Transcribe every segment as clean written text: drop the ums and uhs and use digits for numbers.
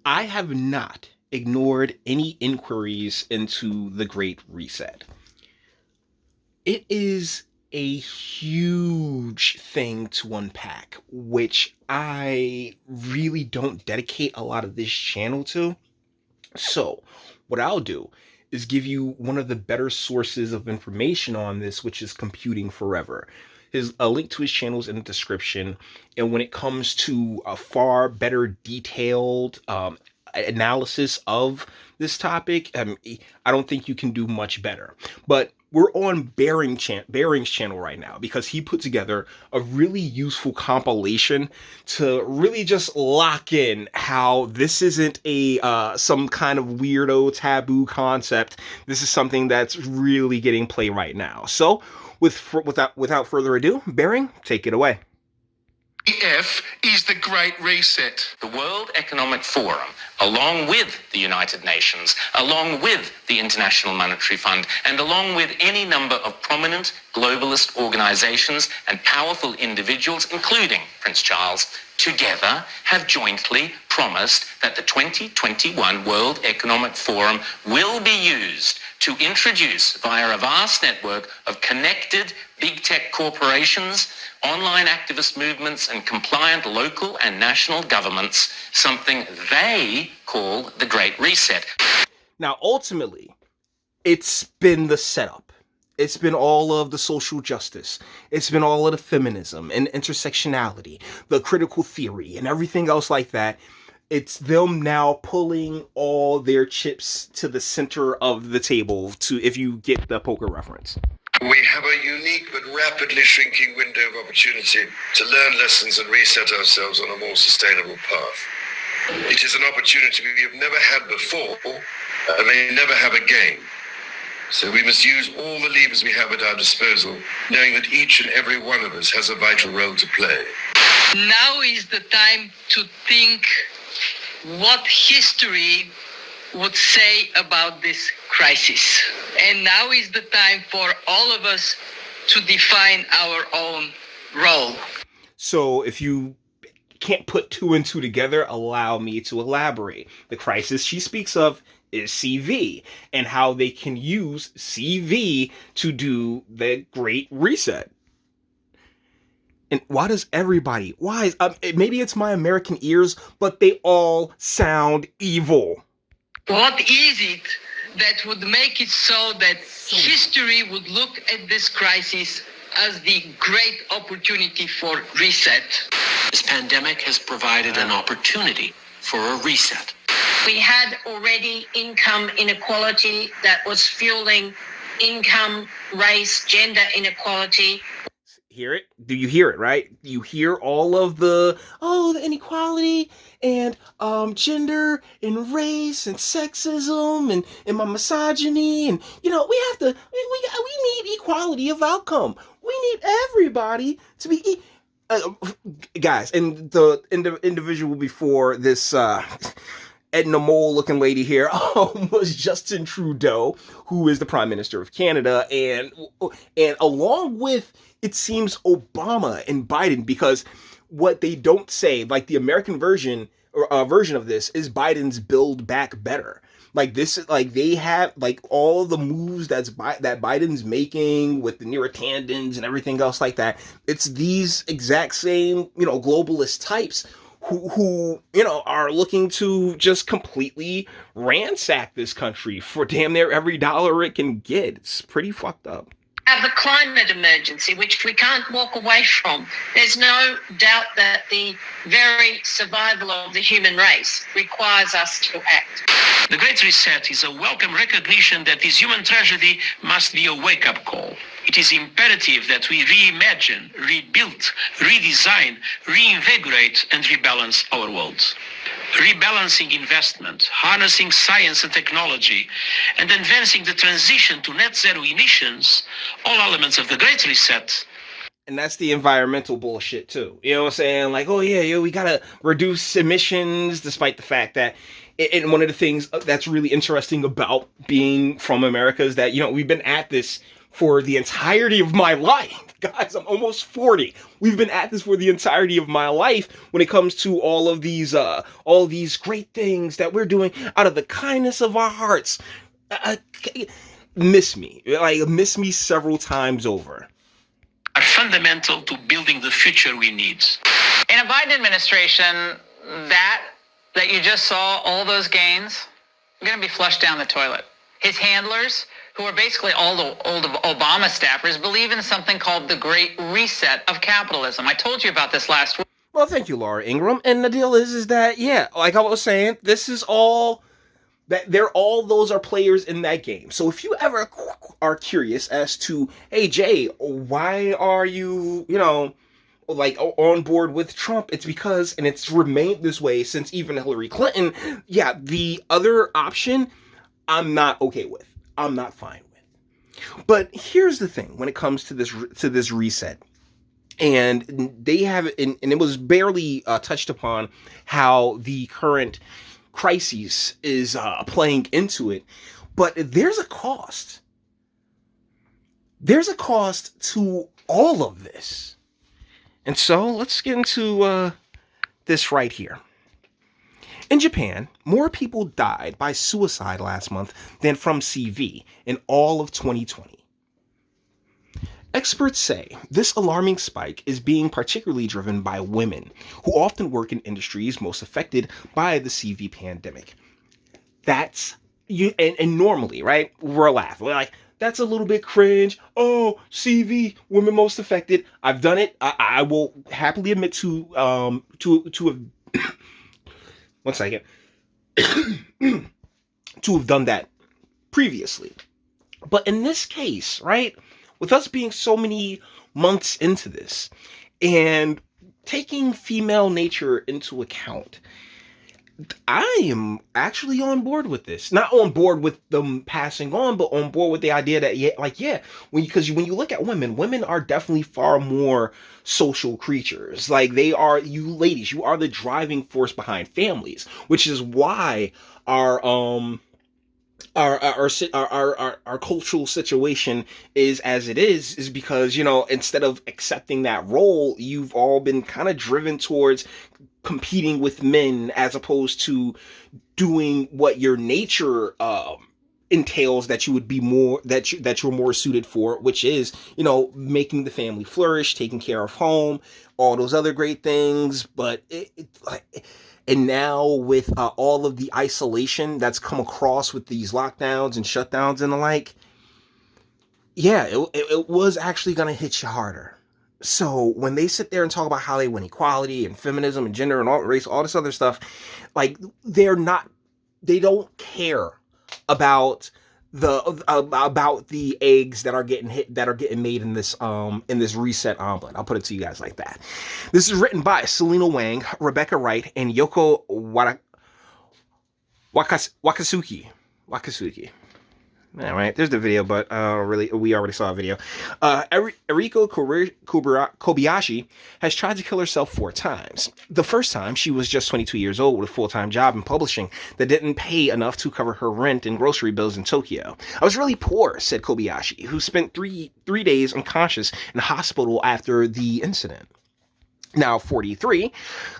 I have not ignored any inquiries into the Great Reset. It is a huge thing to unpack, which I really don't dedicate a lot of this channel to. So, what I'll do is give you one of the better sources of information on this, which is Computing Forever. His a link to his channel is in the description, and when it comes to a far better detailed analysis of this topic, I don't think you can do much better. But we're on Bearing's channel right now because he put together a really useful compilation to really just lock in how this isn't a some kind of weirdo taboo concept. This is something that's really getting play right now. So, without further ado, Bearing, take it away. F is the Great Reset. The World Economic Forum, along with the United Nations, along with the International Monetary Fund, and along with any number of prominent globalist organizations and powerful individuals, including Prince Charles, together have jointly promised that the 2021 World Economic Forum will be used to introduce, via a vast network of connected big tech corporations, online activist movements, and compliant local and national governments, something they call the Great Reset. Now, ultimately, it's been the setup. It's been all of the social justice. It's been all of the feminism and intersectionality, the critical theory, and everything else like that. It's them now pulling all their chips to the center of the table, to if you get the poker reference. We have a unique but rapidly shrinking window of opportunity to learn lessons and reset ourselves on a more sustainable path. It is an opportunity we have never had before and may never have again. So we must use all the levers we have at our disposal, knowing that each and every one of us has a vital role to play. Now is the time to think what history would say about this crisis. And now is the time for all of us to define our own role. So if you can't put two and two together, allow me to elaborate. The crisis she speaks of is CV, and how they can use CV to do the Great Reset. And why does everybody, maybe it's my American ears, but they all sound evil. What is it that would make it so that history would look at this crisis as the great opportunity for reset? This pandemic has provided an opportunity for a reset. We had already income inequality that was fueling income, race, gender inequality. Hear it? Do you hear it, right? You hear all of the inequality and gender and race and sexism and my misogyny, and we need equality of outcome. We need everybody to be guys. And the individual before this Edna Mole looking lady here was Justin Trudeau, who is the Prime Minister of Canada, and along with, it seems, Obama and Biden, because what they don't say, like the American version of this, is Biden's Build Back Better. Like this, like they have like all the moves that Biden's making with the Neurotandons and everything else like that. It's these exact same globalist types who are looking to just completely ransack this country for damn near every dollar it can get. It's pretty fucked up. Have the climate emergency, which we can't walk away from. There's no doubt that the very survival of the human race requires us to act. The Great Reset is a welcome recognition that this human tragedy must be a wake-up call. It is imperative that we reimagine, rebuild, redesign, reinvigorate, and rebalance our world. Rebalancing investment, harnessing science and technology, and advancing the transition to net zero emissions, all elements of the Great Reset. And that's the environmental bullshit too. You know what I'm saying? Like, oh yeah, we gotta reduce emissions, despite the fact that, and one of the things that's really interesting about being from America is that, we've been at this for the entirety of my life. Guys, I'm almost 40. We've been at this for the entirety of my life when it comes to all of these great things that we're doing out of the kindness of our hearts. Miss me several times over. Are fundamental to building the future we need. In a Biden administration, that you just saw, all those gains, are going to be flushed down the toilet. His handlers, who are basically all the old Obama staffers, believe in something called the Great Reset of capitalism. I told you about this last week. Well, thank you, Laura Ingram. And the deal is that, yeah, like I was saying, this is all that those are players in that game. So if you ever are curious as to, hey, Jay, why are you, like on board with Trump, it's because, and it's remained this way since even Hillary Clinton, yeah, the other option, I'm not okay with. I'm not fine with. But here's the thing when it comes to this reset. And they have, and it was barely touched upon how the current crisis is playing into it. But there's a cost. There's a cost to all of this. And so let's get into this right here. In Japan, more people died by suicide last month than from CV in all of 2020. Experts say this alarming spike is being particularly driven by women, who often work in industries most affected by the CV pandemic. That's you, and normally, right? We're laughing. We're like, that's a little bit cringe. Oh, CV, women most affected. I've done it. I will happily admit to have. One second. To have done that previously. But in this case, right, with us being so many months into this and taking female nature into account, I am actually on board with this. Not on board with them passing on, but on board with the idea that, because when you look at women are definitely far more social creatures. Like, they are, you ladies, you are the driving force behind families, which is why our cultural situation is as it is because, instead of accepting that role, you've all been kind of driven towards competing with men as opposed to doing what your nature entails, that you would be more, that you're more suited for, which is, making the family flourish, taking care of home, all those other great things. But and now with all of the isolation that's come across with these lockdowns and shutdowns and the like, yeah, it was actually going to hit you harder. So when they sit there and talk about how they want equality and feminism and gender and all race, all this other stuff, like, they don't care about the eggs that are getting made in this reset omelet. I'll put it to you guys like that. This is written by Selena Wang, Rebecca Wright, and Yoko Wakasuki. All right, there's the video, but we already saw a video. Eriko Kobayashi has tried to kill herself 4 times. The first time, she was just 22 years old with a full-time job in publishing that didn't pay enough to cover her rent and grocery bills in Tokyo. I was really poor, said Kobayashi, who spent three days unconscious in the hospital after the incident. Now 43,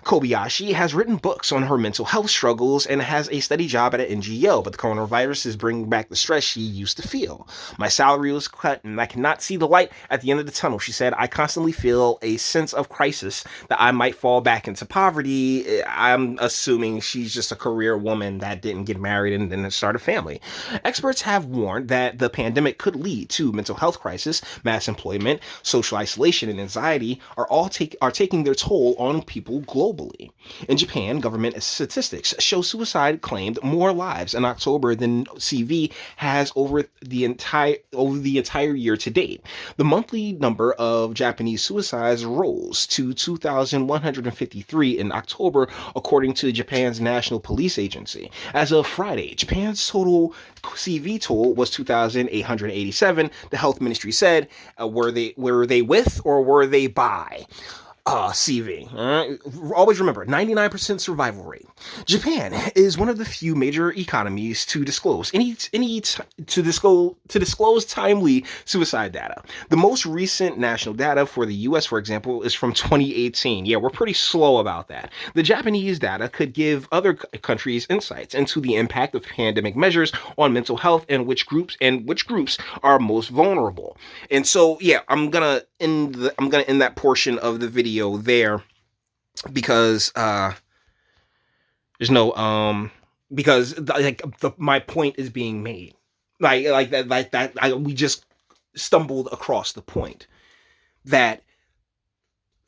Kobayashi has written books on her mental health struggles and has a steady job at an NGO, but the coronavirus is bringing back the stress she used to feel. My salary was cut and I cannot see the light at the end of the tunnel, she said. I constantly feel a sense of crisis that I might fall back into poverty. I'm assuming she's just a career woman that didn't get married and then start a family. Experts have warned that the pandemic could lead to mental health crisis, mass employment, social isolation, and anxiety are taking their toll on people globally. In Japan, government statistics show suicide claimed more lives in October than CV has over the entire year to date. The monthly number of Japanese suicides rose to 2,153 in October, according to Japan's National Police Agency. As of Friday, Japan's total CV toll was 2,887. The health ministry said, were they with or were they by? CV. Always remember, 99% survival rate. Japan is one of the few major economies to disclose disclose timely suicide data. The most recent national data for the U.S., for example, is from 2018. Yeah, we're pretty slow about that. The Japanese data could give other countries insights into the impact of pandemic measures on mental health and which groups are most vulnerable. And so, yeah, I'm gonna end that portion of the video there because there's no because my point is being made we just stumbled across the point that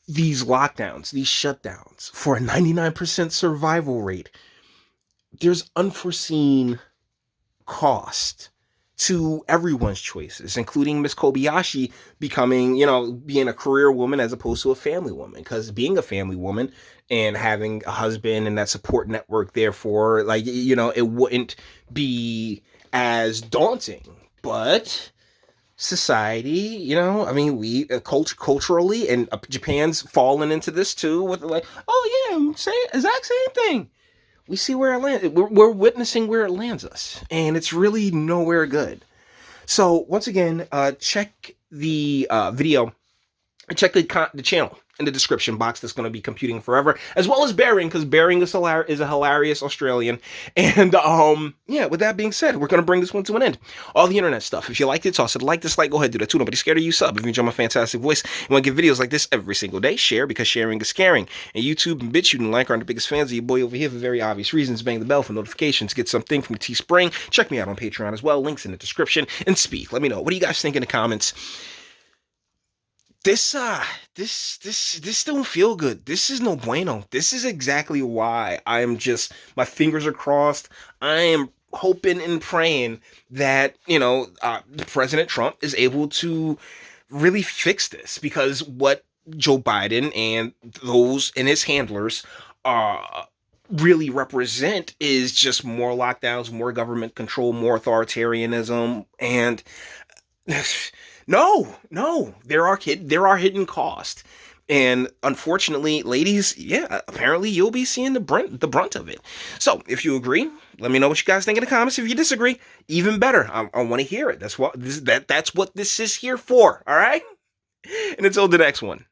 these lockdowns, these shutdowns, for a 99% survival rate, there's unforeseen cost to everyone's choices, including Miss Kobayashi being a career woman as opposed to a family woman. Because being a family woman and having a husband and that support network, therefore, it wouldn't be as daunting. But society, we culturally, and Japan's fallen into this too, with exact same thing. We see where it lands. We're witnessing where it lands us, and it's really nowhere good. So once again, check the video, check the channel in the description box. That's going to be computing forever, as well as Bearing, because Bearing is a hilarious Australian. And with that being said, we're going to bring this one to an end. All the internet stuff. If you liked it, toss it a like, dislike, go ahead, do that too. Nobody's scared of you. Sub if you enjoy my fantastic voice and want to get videos like this every single day. Share, because sharing is caring. And YouTube and Bitchute and Like aren't the biggest fans of your boy over here for very obvious reasons. Bang the bell for notifications. Get something from Teespring. Check me out on Patreon as well. Links in the description. And speak. Let me know. What do you guys think in the comments? This don't feel good. This is no bueno. This is exactly why my fingers are crossed. I am hoping and praying that, President Trump is able to really fix this, because what Joe Biden and those and his handlers really represent is just more lockdowns, more government control, more authoritarianism, and No, there are hidden costs, and unfortunately, ladies, apparently you'll be seeing the brunt of it. So, if you agree, let me know what you guys think in the comments. If you disagree, even better. I want to hear it. That's what this is here for. All right, and until the next one.